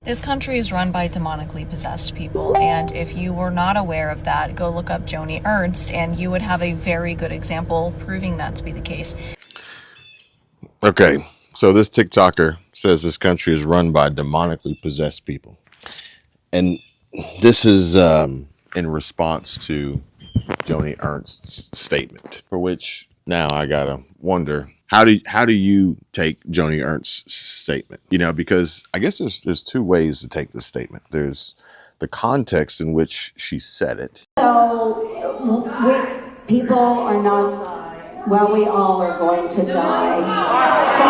This country is run by demonically possessed people, and if you were not aware of that, go look up Joni Ernst, and you would have a very good example proving that to be the case. Okay, so this TikToker says this country is run by demonically possessed people. And this is in response to Joni Ernst's statement, for which now I gotta wonder, how do you take Joni Ernst's statement? You know, because I guess there's two ways to take this statement. There's the context in which she said it. So people are not, well, we all are going to die. So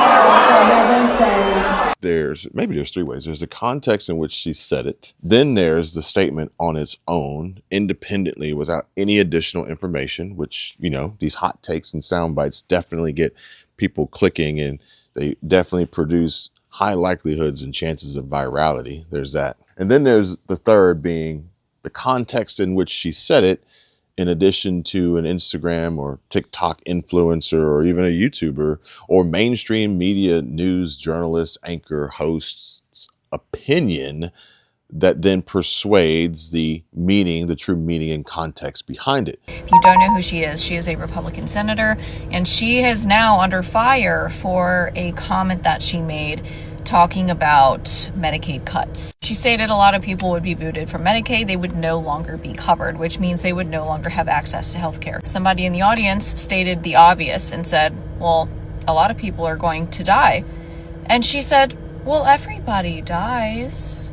for heaven's sakes. There's three ways. There's the context in which she said it. Then there's the statement on its own, independently, without any additional information, which, you know, these hot takes and sound bites definitely get people clicking, and they definitely produce high likelihoods and chances of virality. There's that. And then there's the third, being the context in which she said it, in addition to an Instagram or TikTok influencer or even a YouTuber or mainstream media news journalist, anchor, host's opinion that then persuades the meaning, the true meaning and context behind it. If you don't know who she is a Republican senator, and she is now under fire for a comment that she made talking about Medicaid cuts. She stated a lot of people would be booted from Medicaid. They would no longer be covered, which means they would no longer have access to health care. Somebody in the audience stated the obvious and said, well, a lot of people are going to die. And she said, well, everybody dies.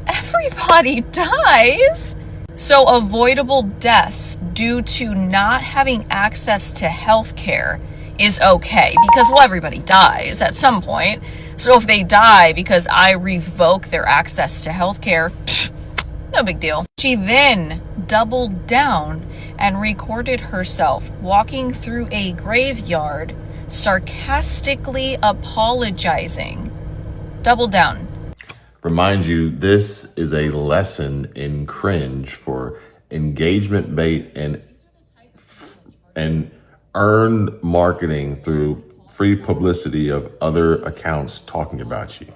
Everybody dies. So avoidable deaths due to not having access to health care is okay, because, well, everybody dies at some point. So if they die because I revoke their access to healthcare, no big deal. She then doubled down and recorded herself walking through a graveyard, sarcastically apologizing. Double down. Remind you, this is a lesson in cringe for engagement bait and earned marketing through free publicity of other accounts talking about you.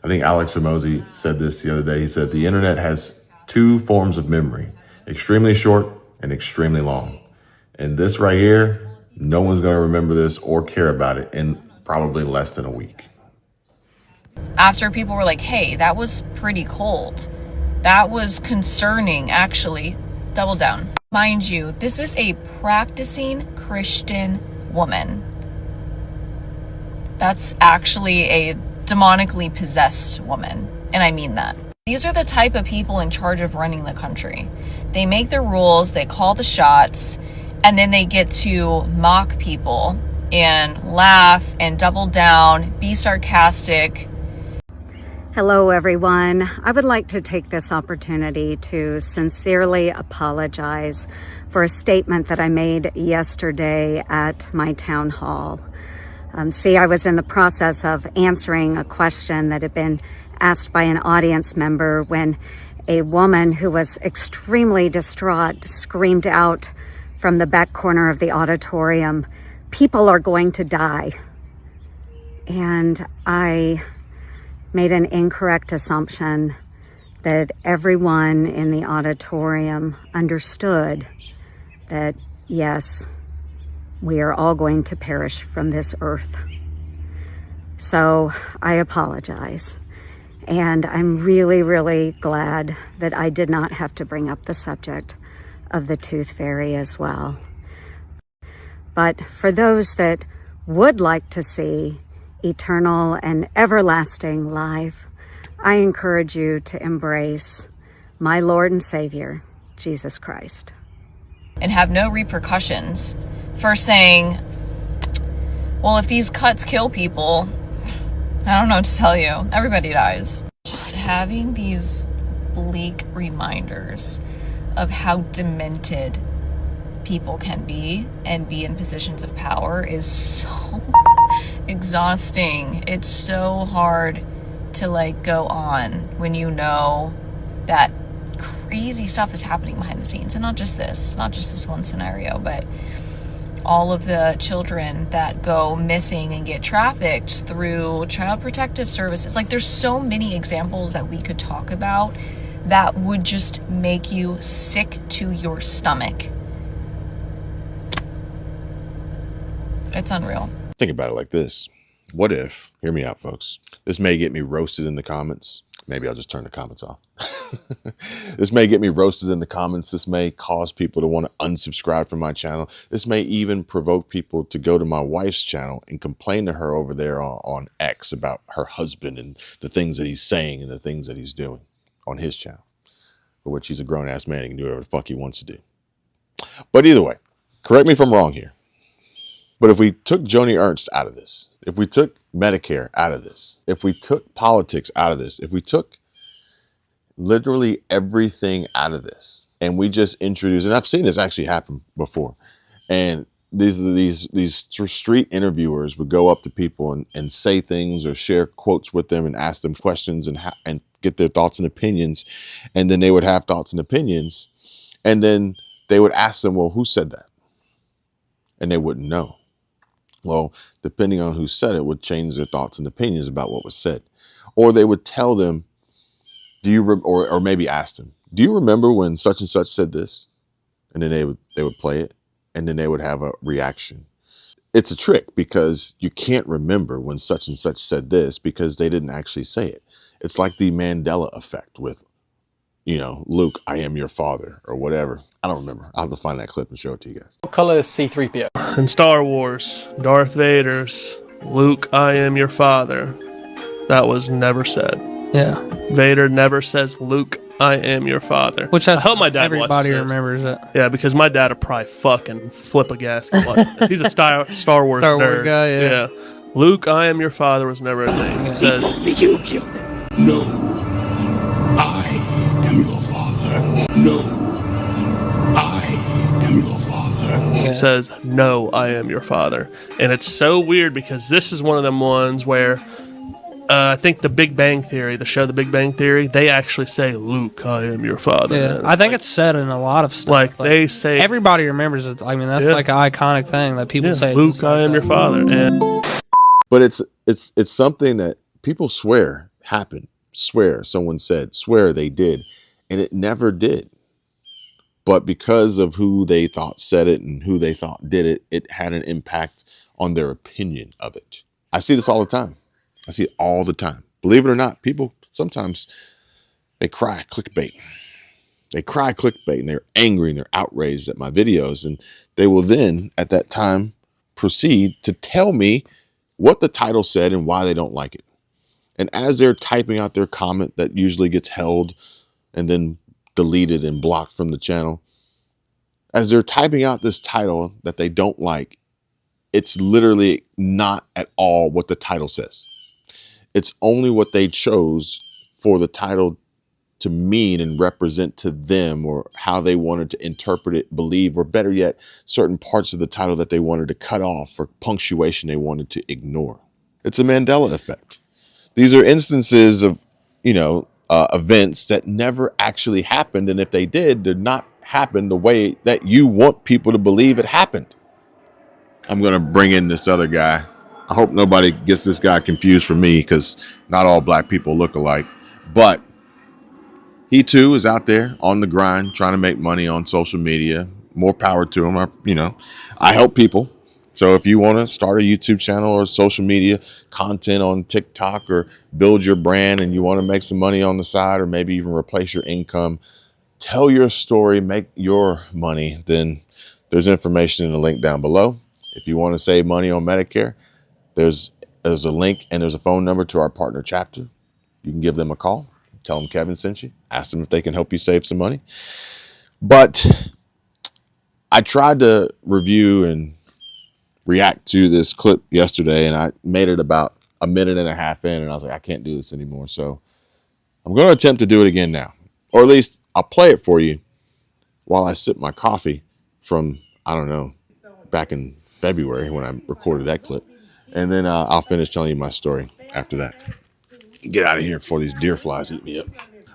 I think Alex Hormozy said this the other day. He said the internet has two forms of memory, extremely short and extremely long. And this right here, no one's going to remember this or care about it in probably less than a week. After people were like, hey, that was pretty cold. That was concerning, actually. Double down. Mind you, this is a practicing Christian woman. That's actually a demonically possessed woman, and I mean that. These are the type of people in charge of running the country. They make the rules, they call the shots, and then they get to mock people and laugh and double down, be sarcastic. Hello, everyone. I would like to take this opportunity to sincerely apologize for a statement that I made yesterday at my town hall. I was in the process of answering a question that had been asked by an audience member when a woman who was extremely distraught screamed out from the back corner of the auditorium, "People are going to die." And I made an incorrect assumption that everyone in the auditorium understood that, yes, we are all going to perish from this earth. So I apologize. And I'm really, really glad that I did not have to bring up the subject of the tooth fairy as well. But for those that would like to see eternal and everlasting life, I encourage you to embrace my Lord and Savior, Jesus Christ. And have no repercussions for saying, well, if these cuts kill people, I don't know what to tell you. Everybody dies. Just having these bleak reminders of how demented people can be and be in positions of power is so exhausting. It's so hard to go on when you know that crazy stuff is happening behind the scenes, and not just this one scenario, but all of the children that go missing and get trafficked through child protective services. Like, there's so many examples that we could talk about that would just make you sick to your stomach. It's unreal. Think about it like this. What if, hear me out, folks, this may get me roasted in the comments. Maybe I'll just turn the comments off. This may get me roasted in the comments. This may cause people to want to unsubscribe from my channel. This may even provoke people to go to my wife's channel and complain to her over there on X about her husband and the things that he's saying and the things that he's doing on his channel, for which he's a grown-ass man. He can do whatever the fuck he wants to do. But either way, correct me if I'm wrong here. But if we took Joni Ernst out of this, if we took Medicare out of this, if we took politics out of this, if we took literally everything out of this, and we just introduced, and I've seen this actually happen before, and these street interviewers would go up to people and say things or share quotes with them and ask them questions and get their thoughts and opinions, and then they would have thoughts and opinions, and then they would ask them, well, who said that? And they wouldn't know. Well, depending on who said it would change their thoughts and opinions about what was said. Or they would tell them, or maybe ask them, do you remember when such and such said this? And then they would play it, and then they would have a reaction. It's a trick because you can't remember when such and such said this because they didn't actually say it. It's like the Mandela effect with, Luke, I am your father, or whatever. I don't remember. I'll have to find that clip and show it to you guys. What color is C-3PO? In Star Wars, Darth Vader's Luke, I am your father. That was never said. Yeah. Vader never says, Luke, I am your father. Which I hope my dad everybody watches this. remembers it. Yeah, because my dad would probably fucking flip a gasket. He's a Star Wars Star nerd. Wars guy, yeah. Luke, I am your father was never a thing. It says, You killed him. No. I am your father. No. I am your father. It says, no, I am your father. And it's so weird because this is one of them ones where I think the Big Bang Theory, the show The Big Bang Theory, they actually say, Luke, I am your father. Yeah, I think it's said in a lot of stuff. Like they say, everybody remembers it. I mean, that's like an iconic thing that people say. Luke, I am your father. And But it's something that people swear happened, swear someone said, swear they did, and it never did. But because of who they thought said it and who they thought did it, it had an impact on their opinion of it. I see this all the time. I see it all the time. Believe it or not, people sometimes they cry clickbait. They cry clickbait and they're angry and they're outraged at my videos. And they will then at that time proceed to tell me what the title said and why they don't like it. And as they're typing out their comment that usually gets held and then deleted and blocked from the channel, as they're typing out this title that they don't like, it's literally not at all what the title says. It's only what they chose for the title to mean and represent to them, or how they wanted to interpret it, believe, or better yet, certain parts of the title that they wanted to cut off or punctuation they wanted to ignore. It's a Mandela effect. These are instances of, events that never actually happened. And if they did not happen the way that you want people to believe it happened. I'm going to bring in this other guy. I hope nobody gets this guy confused for me, because not all black people look alike. But he too is out there on the grind, trying to make money on social media. More power to him. I help people. So if you want to start a YouTube channel or social media content on TikTok, or build your brand and you want to make some money on the side, or maybe even replace your income, tell your story, make your money, then there's information in the link down below. If you want to save money on Medicare, there's a link and there's a phone number to our partner chapter. You can give them a call, tell them Kevin sent you, ask them if they can help you save some money. But I tried to review and react to this clip yesterday, and I made it about a minute and a half in, and I was like, I can't do this anymore. So I'm going to attempt to do it again now, or at least I'll play it for you while I sip my coffee from, I don't know, back in February when I recorded that clip. And then I'll finish telling you my story after that. Get out of here before these deer flies eat me up.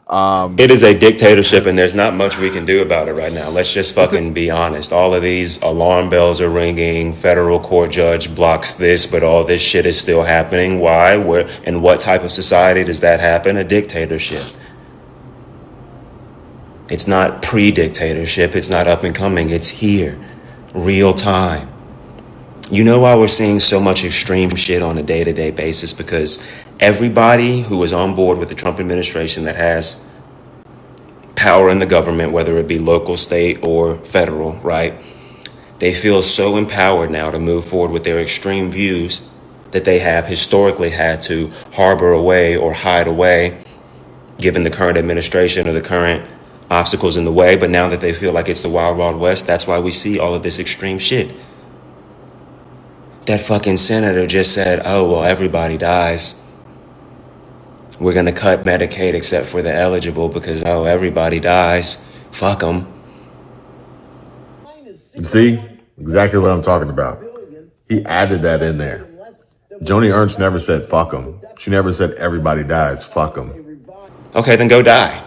It is a dictatorship, and there's not much we can do about it right now. Let's just fucking be honest. All of these alarm bells are ringing. Federal court judge blocks this, but all this shit is still happening. Why? Where? In what type of society does that happen? A dictatorship. It's not pre-dictatorship. It's not up and coming. It's here. Real time. You know why we're seeing so much extreme shit on a day-to-day basis? Because everybody who is on board with the Trump administration that has power in the government, whether it be local, state, or federal, right? They feel so empowered now to move forward with their extreme views that they have historically had to harbor away or hide away, given the current administration or the current obstacles in the way. But now that they feel like it's the wild, wild west, that's why we see all of this extreme shit. That fucking senator just said, oh, well, everybody dies. We're going to cut Medicaid except for the eligible because, oh, everybody dies. Fuck them. See? Exactly what I'm talking about. He added that in there. Joni Ernst never said fuck them. She never said everybody dies. Fuck them. Okay, then go die.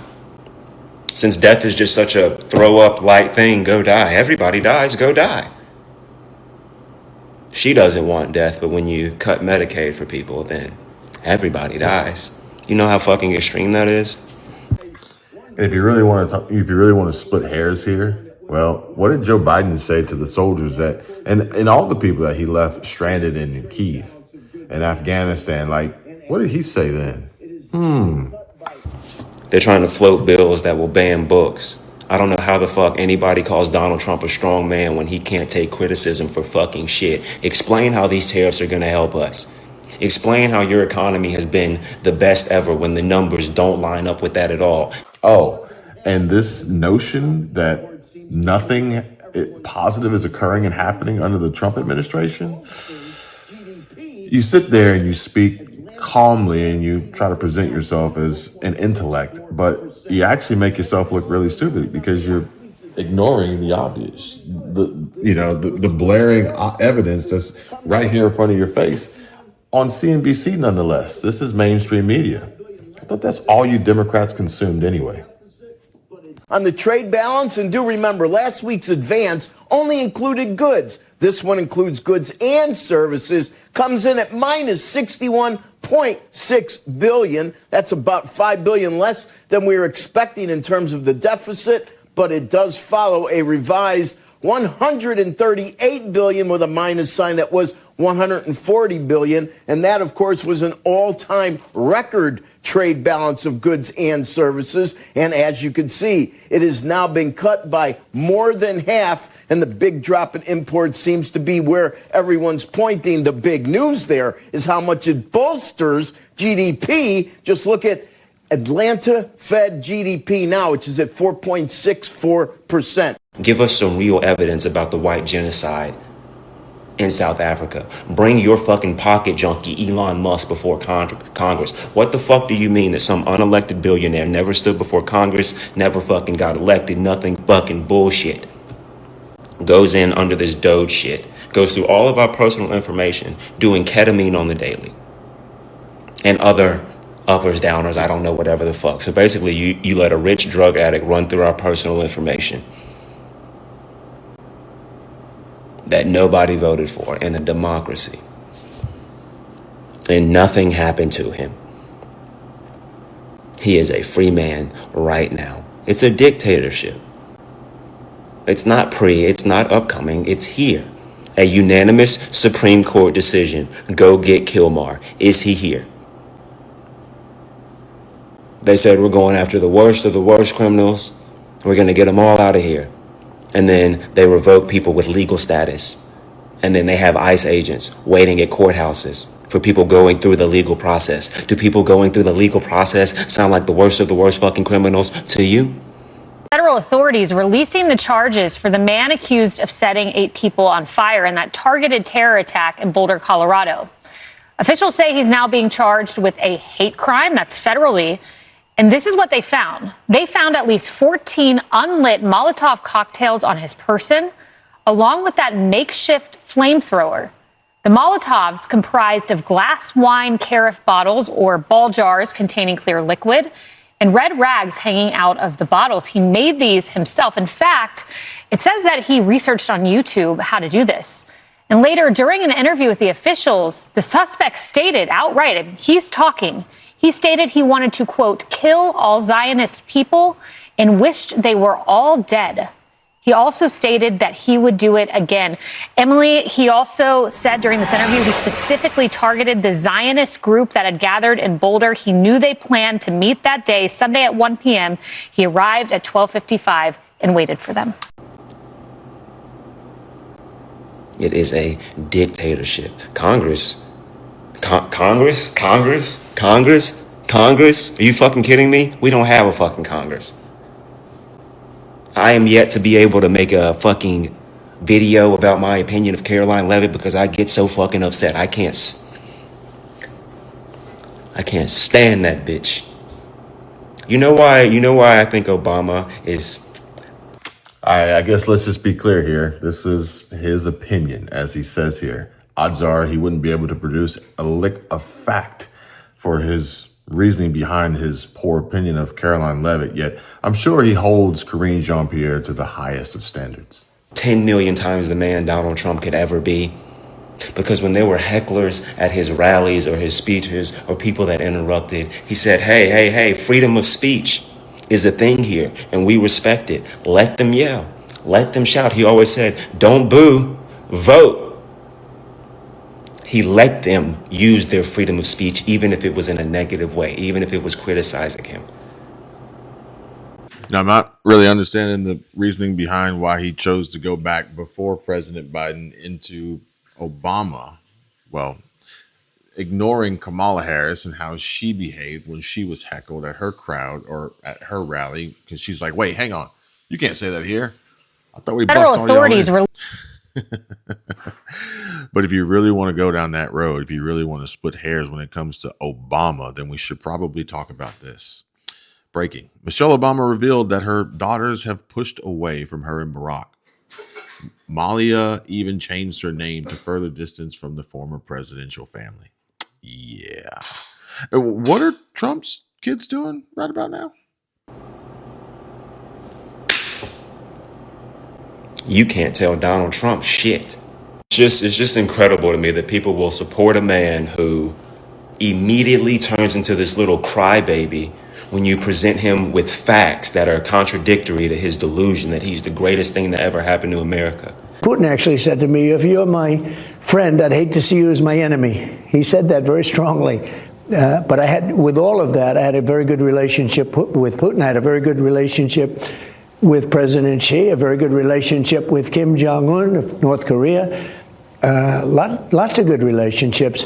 Since death is just such a throw up light thing, go die. Everybody dies, go die. She doesn't want death, but when you cut Medicaid for people, then everybody dies. You know how fucking extreme that is? And if you really want to split hairs here, well, what did Joe Biden say to the soldiers that and all the people that he left stranded in Kyiv and Afghanistan? Like, what did he say then? They're trying to float bills that will ban books. I don't know how the fuck anybody calls Donald Trump a strong man when he can't take criticism for fucking shit. Explain how these tariffs are going to help us. Explain how your economy has been the best ever when the numbers don't line up with that at all. Oh, and this notion that nothing positive is occurring and happening under the Trump administration, you sit there and you speak calmly and you try to present yourself as an intellect, but you actually make yourself look really stupid because you're ignoring the obvious, the blaring evidence that's right here in front of your face on CNBC. Nonetheless, this is mainstream media. I thought that's all you Democrats consumed anyway. On the trade balance, and do remember, last week's advance only included goods. This one includes goods and services, comes in at minus 61.6 billion. That's about 5 billion less than we were expecting in terms of the deficit, but it does follow a revised 138 billion with a minus sign that was 140 billion. And that, of course, was an all-time record trade balance of goods and services. And as you can see, it has now been cut by more than half. And the big drop in imports seems to be where everyone's pointing. The big news there is how much it bolsters GDP. Just look at Atlanta Fed GDP now, which is at 4.64%. Give us some real evidence about the white genocide in South Africa. Bring your fucking pocket junkie Elon Musk before Congress. What the fuck do you mean that some unelected billionaire never stood before Congress, never fucking got elected, nothing fucking bullshit? Goes in under this Doge shit, goes through all of our personal information, doing ketamine on the daily. And other uppers, downers, I don't know, whatever the fuck. So basically, you let a rich drug addict run through our personal information that nobody voted for in a democracy. And nothing happened to him. He is a free man right now. It's a dictatorship. It's not it's not upcoming, it's here. A unanimous Supreme Court decision. Go get Kilmar. Is he here? They said we're going after the worst of the worst criminals. We're going to get them all out of here. And then they revoke people with legal status. And then they have ICE agents waiting at courthouses for people going through the legal process. Do people going through the legal process sound like the worst of the worst fucking criminals to you? Federal authorities releasing the charges for the man accused of setting 8 people on fire in that targeted terror attack in Boulder, Colorado. Officials say he's now being charged with a hate crime that's federally. And this is what they found. They found at least 14 unlit Molotov cocktails on his person, along with that makeshift flamethrower. The Molotovs comprised of glass wine carafe bottles or ball jars containing clear liquid and red rags hanging out of the bottles. He made these himself. In fact, it says that he researched on YouTube how to do this. And later, during an interview with the officials, the suspect stated outright, and he's talking, he stated he wanted to, quote, kill all Zionist people and wished they were all dead. He also stated that he would do it again. Emily, he also said during this interview he specifically targeted the Zionist group that had gathered in Boulder. He knew they planned to meet that day, Sunday at 1 p.m. He arrived at 12:55 and waited for them. It is a dictatorship. Congress? Are you fucking kidding me? We don't have a fucking Congress. I am yet to be able to make a fucking video about my opinion of Caroline Leavitt because I get so fucking upset. I can't stand that bitch. You know why I think Obama is... I guess let's just be clear here. This is his opinion, as he says here. Odds are he wouldn't be able to produce a lick of fact for his reasoning behind his poor opinion of Caroline Leavitt, yet I'm sure he holds Karine Jean-Pierre to the highest of standards. 10 million times the man Donald Trump could ever be. Because when there were hecklers at his rallies or his speeches or people that interrupted, he said, hey, freedom of speech is a thing here, and we respect it. Let them yell. Let them shout. He always said, don't boo, vote. He let them use their freedom of speech, even if it was in a negative way, even if it was criticizing him. Now, I'm not really understanding the reasoning behind why he chose to go back before President Biden into Obama. Well, ignoring Kamala Harris and how she behaved when she was heckled at her crowd or at her rally, because she's like, wait, hang on. You can't say that here. I thought we Federal authorities were. But if you really want to go down that road, if you really want to split hairs when it comes to Obama, then we should probably talk about this. Breaking. Michelle Obama revealed that her daughters have pushed away from her and Barack. Malia even changed her name to further distance from the former presidential family. Yeah. What are Trump's kids doing right about now? You can't tell Donald Trump shit. It's just incredible to me that people will support a man who immediately turns into this little crybaby when you present him with facts that are contradictory to his delusion that he's the greatest thing that ever happened to America. Putin actually said to me, if you're my friend, I'd hate to see you as my enemy. He said that very strongly. But I had, with all of that, I had a very good relationship with Putin. I had a very good relationship with President Xi, a very good relationship with Kim Jong-un of North Korea. Lots of good relationships.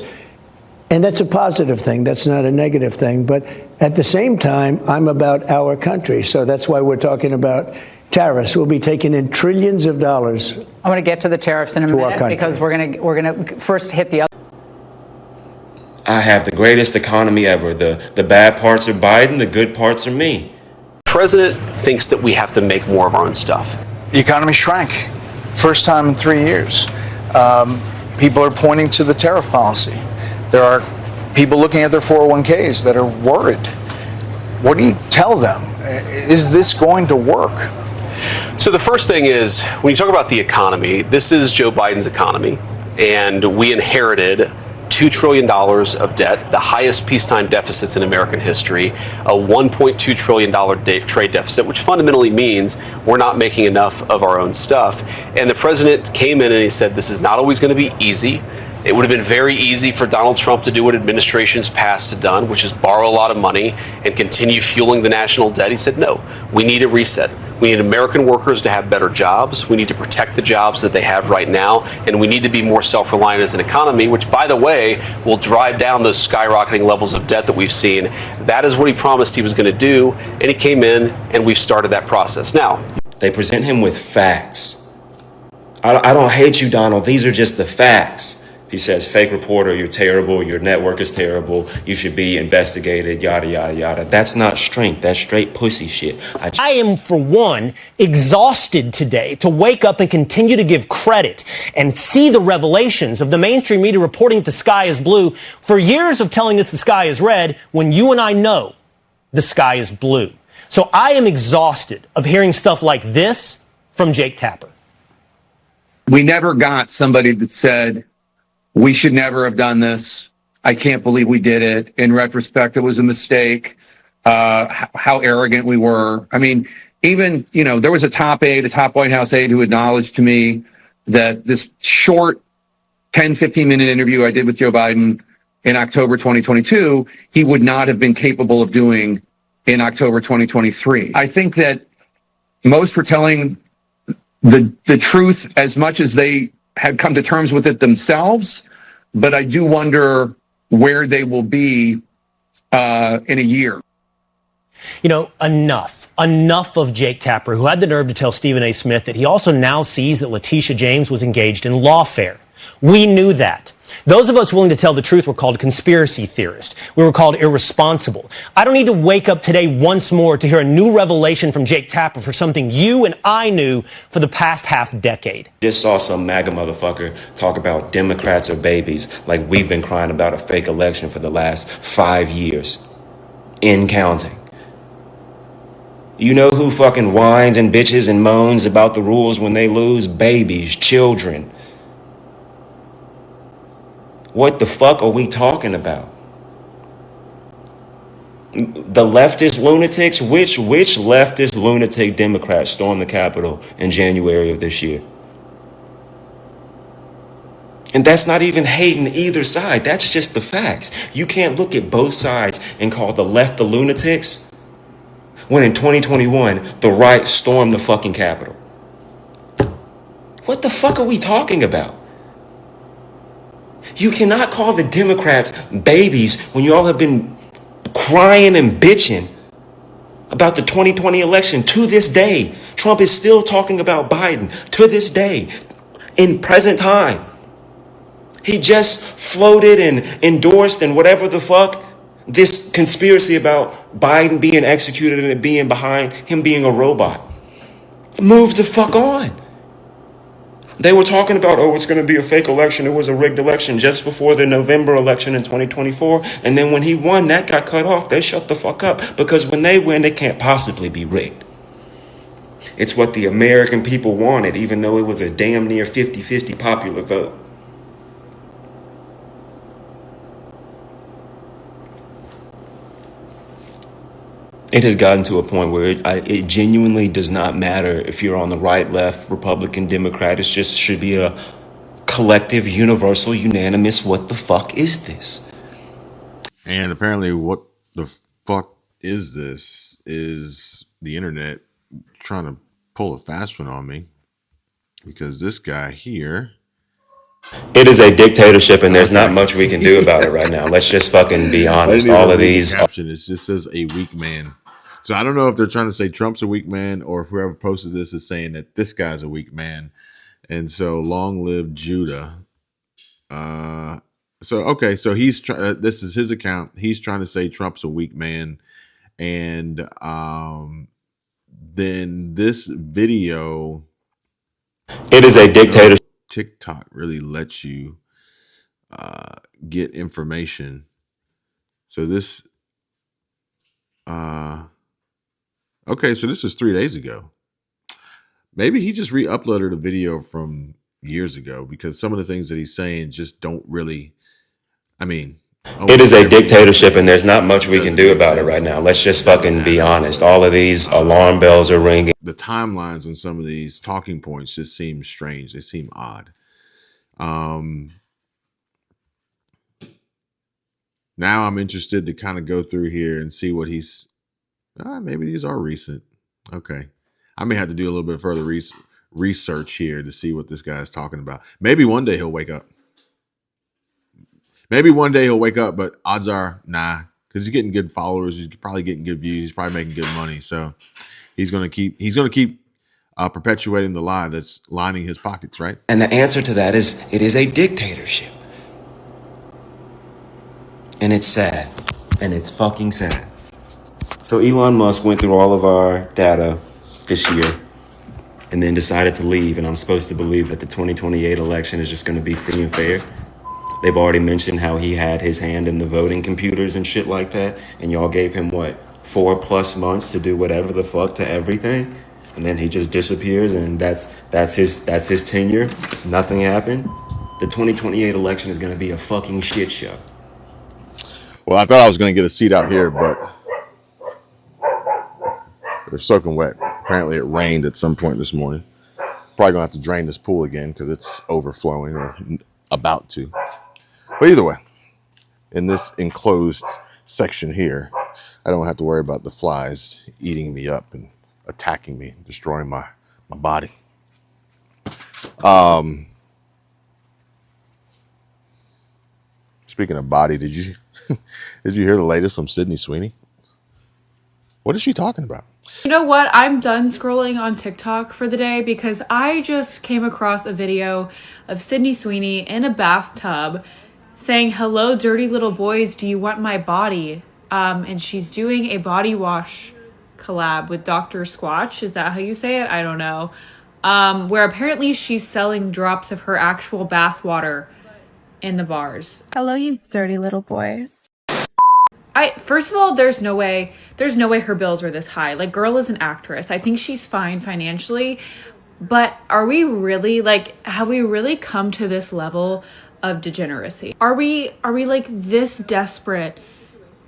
And that's a positive thing. That's not a negative thing. But at the same time, I'm about our country. So that's why we're talking about tariffs. We'll be taking in trillions of dollars. I want to get to the tariffs in a minute because we're going to first hit the other. I have the greatest economy ever. The bad parts are Biden. The good parts are me. The president thinks that we have to make more of our own stuff. The economy shrank. First time in 3 years. People are pointing to the tariff policy. There are people looking at their 401ks that are worried. What do you tell them? Is this going to work? So the first thing is, when you talk about the economy, this is Joe Biden's economy, and we inherited $2 trillion of debt, the highest peacetime deficits in American history, a $1.2 trillion trade deficit, which fundamentally means we're not making enough of our own stuff. And the president came in and he said, this is not always going to be easy. It would have been very easy for Donald Trump to do what administrations past have done, which is borrow a lot of money and continue fueling the national debt. He said, no, we need a reset. We need American workers to have better jobs. We need to protect the jobs that they have right now. And we need to be more self-reliant as an economy, which, by the way, will drive down those skyrocketing levels of debt that we've seen. That is what he promised he was going to do. And he came in and we've started that process. Now, they present him with facts. I don't hate you, Donald. These are just the facts. He says, fake reporter, you're terrible, your network is terrible, you should be investigated, yada, yada, yada. That's not strength. That's straight pussy shit. I am, for one, exhausted today to wake up and continue to give credit and see the revelations of the mainstream media reporting that the sky is blue for years of telling us the sky is red when you and I know the sky is blue. So I am exhausted of hearing stuff like this from Jake Tapper. We never got somebody that said, we should never have done this. I can't believe we did it. In retrospect, it was a mistake. How arrogant we were. I mean, even, you know, there was a top White House aide who acknowledged to me that this short 10, 15-minute interview I did with Joe Biden in October 2022, he would not have been capable of doing in October 2023. I think that most were telling the truth as much as they had come to terms with it themselves, but I do wonder where they will be in a year. You know, enough of Jake Tapper, who had the nerve to tell Stephen A. Smith that he also now sees that Letitia James was engaged in lawfare. We knew that. Those of us willing to tell the truth were called conspiracy theorists. We were called irresponsible. I don't need to wake up today once more to hear a new revelation from Jake Tapper for something you and I knew for the past half decade. Just saw some MAGA motherfucker talk about Democrats are babies, like we've been crying about a fake election for the last 5 years. In counting. You know who fucking whines and bitches and moans about the rules when they lose? Babies, children. What the fuck are we talking about? The leftist lunatics? Which leftist lunatic Democrat stormed the Capitol in January of this year? And that's not even hating either side. That's just the facts. You can't look at both sides and call the left the lunatics when in 2021, the right stormed the fucking Capitol. What the fuck are we talking about? You cannot call the Democrats babies when you all have been crying and bitching about the 2020 election. To this day, Trump is still talking about Biden. To this day, in present time. He just floated and endorsed and whatever the fuck this conspiracy about Biden being executed and it being behind him being a robot. Move the fuck on. They were talking about, oh, it's going to be a fake election. It was a rigged election just before the November election in 2024. And then when he won, that got cut off. They shut the fuck up because when they win, it can't possibly be rigged. It's what the American people wanted, even though it was a damn near 50-50 popular vote. It has gotten to a point where it genuinely does not matter if you're on the right, left, Republican, Democrat. It just should be a collective, universal, unanimous, what the fuck is this? And apparently what the fuck is this is the internet trying to pull a fast one on me because this guy here. It is a dictatorship and there's not much we can do about it right now. Let's just fucking be honest. All of these. Caption, it just says a weak man. So I don't know if they're trying to say Trump's a weak man or if whoever posted this is saying that this guy's a weak man. And so long live Judah. So he's this is his account. He's trying to say Trump's a weak man. And then this video. It is a dictatorship. TikTok really lets you get information. So this okay, so this was 3 days ago. Maybe he just re-uploaded a video from years ago because some of the things that he's saying just don't really, I mean. It is a dictatorship and there's not much we can do about it right now. Let's just fucking be honest. All of these alarm bells are ringing. The timelines on some of these talking points just seem strange. They seem odd. Now I'm interested to kind of go through here and see what he's, maybe these are recent. Okay. I may have to do a little bit further research here to see what this guy's talking about. Maybe one day he'll wake up. But odds are, nah, because he's getting good followers. He's probably getting good views. He's probably making good money. So he's going to keep perpetuating the lie that's lining his pockets, right? And the answer to that is, it is a dictatorship. And it's sad. And it's fucking sad. So Elon Musk went through all of our data this year and then decided to leave. And I'm supposed to believe that the 2028 election is just going to be free and fair. They've already mentioned how he had his hand in the voting computers and shit like that. And y'all gave him what? 4+ months to do whatever the fuck to everything, and then he just disappears, and that's his tenure. Nothing happened. The 2028 election is going to be a fucking shit show. Well, I thought I was going to get a seat out here, but they're soaking wet. Apparently it rained at some point this morning. Probably going to have to drain this pool again because it's overflowing or about to. But either way, in this enclosed section here, I don't have to worry about the flies eating me up and attacking me, destroying my body. Speaking of body, did you hear the latest from Sydney Sweeney? What is she talking about? You know what? I'm done scrolling on TikTok for the day because I just came across a video of Sydney Sweeney in a bathtub saying, "Hello, dirty little boys, do you want my body?" And she's doing a body wash collab with Dr. Squatch. Is that how you say it? I don't know. Where apparently she's selling drops of her actual bath water in the bars. Hello, you dirty little boys. First of all, there's no way her bills are this high. Like, girl is an actress. I think she's fine financially, but are we really, like, have we really come to this level of degeneracy? Are we like this desperate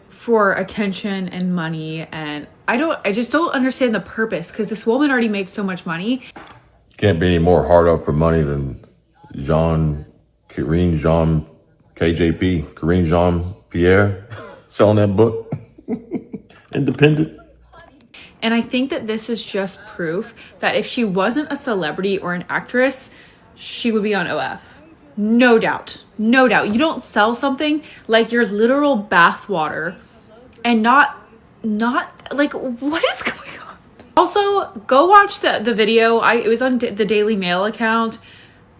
for attention and money? And I just don't understand the purpose, because this woman already makes so much money. Can't be any more hard up for money than Karine Jean-Pierre selling that book. Independent. And I think that this is just proof that if she wasn't a celebrity or an actress, she would be on OF. No doubt. No doubt. You don't sell something like your literal bath water and not like, what is going on? Also, go watch the video. It was on the Daily Mail account.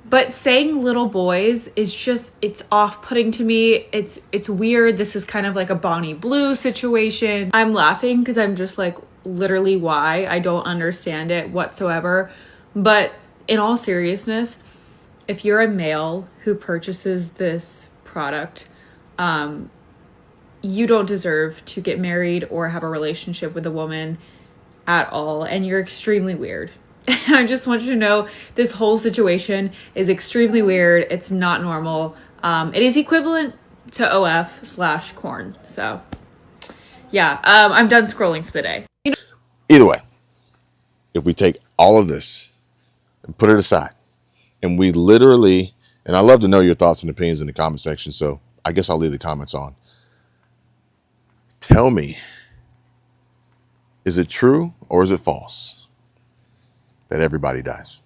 But saying little boys is just, it's off-putting to me. It's weird. This is kind of like a Bonnie Blue situation. I'm laughing because I'm just like, literally why? I don't understand it whatsoever. But in all seriousness, if you're a male who purchases this product, you don't deserve to get married or have a relationship with a woman at all. And you're extremely weird. I just want you to know this whole situation is extremely weird. It's not normal. It is equivalent to OF/corn. So yeah, I'm done scrolling for the day. Either way, if we take all of this and put it aside, and we literally, and I love to know your thoughts and opinions in the comment section, so I guess I'll leave the comments on. Tell me, is it true or is it false that everybody dies?